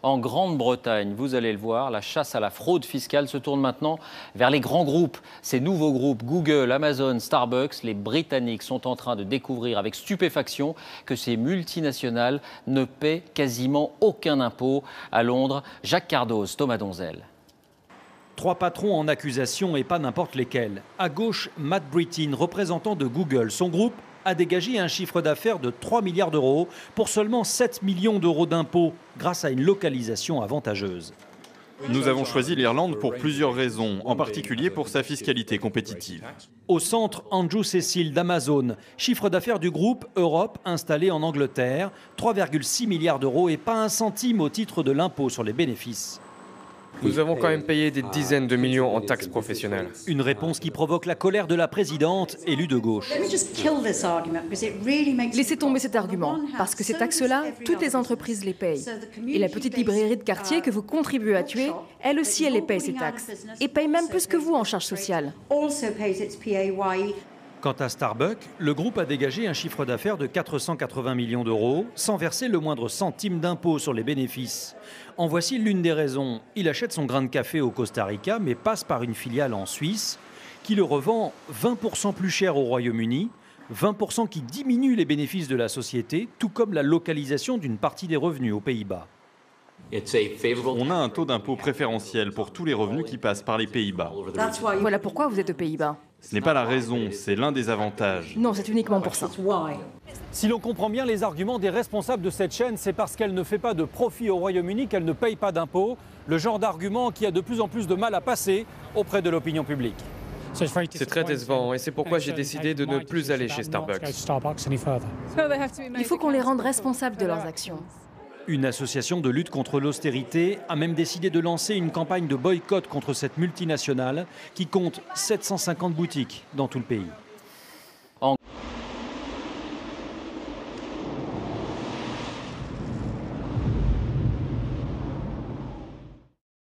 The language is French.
En Grande-Bretagne, vous allez le voir, la chasse à la fraude fiscale se tourne maintenant vers les grands groupes. Ces nouveaux groupes, Google, Amazon, Starbucks, les Britanniques sont en train de découvrir avec stupéfaction que ces multinationales ne paient quasiment aucun impôt. À Londres, Jacques Cardoz, Thomas Donzel. 3 patrons en accusation et pas n'importe lesquels. À gauche, Matt Brittin, représentant de Google. Son groupe a dégagé un chiffre d'affaires de 3 milliards d'euros pour seulement 7 millions d'euros d'impôts grâce à une localisation avantageuse. Nous avons choisi l'Irlande pour plusieurs raisons, en particulier pour sa fiscalité compétitive. Au centre, Andrew Cecil d'Amazon. Chiffre d'affaires du groupe Europe installé en Angleterre, 3,6 milliards d'euros et pas un centime au titre de l'impôt sur les bénéfices. Nous avons quand même payé des dizaines de millions en taxes professionnelles. Une réponse qui provoque la colère de la présidente, élue de gauche. Laissez tomber cet argument, parce que ces taxes-là, toutes les entreprises les payent. Et la petite librairie de quartier que vous contribuez à tuer, elle aussi, elle les paye, ces taxes. Et paye même plus que vous en charges sociales. Quant à Starbucks, le groupe a dégagé un chiffre d'affaires de 480 millions d'euros sans verser le moindre centime d'impôt sur les bénéfices. En voici l'une des raisons. Il achète son grain de café au Costa Rica mais passe par une filiale en Suisse qui le revend 20% plus cher au Royaume-Uni, 20% qui diminue les bénéfices de la société, tout comme la localisation d'une partie des revenus aux Pays-Bas. On a un taux d'impôt préférentiel pour tous les revenus qui passent par les Pays-Bas. Voilà pourquoi vous êtes aux Pays-Bas. Ce n'est pas la raison, c'est l'un des avantages. Non, c'est uniquement pour ça. Si l'on comprend bien les arguments des responsables de cette chaîne, c'est parce qu'elle ne fait pas de profit au Royaume-Uni qu'elle ne paye pas d'impôts. Le genre d'argument qui a de plus en plus de mal à passer auprès de l'opinion publique. C'est très décevant et c'est pourquoi j'ai décidé de ne plus aller chez Starbucks. Il faut qu'on les rende responsables de leurs actions. Une association de lutte contre l'austérité a même décidé de lancer une campagne de boycott contre cette multinationale qui compte 750 boutiques dans tout le pays.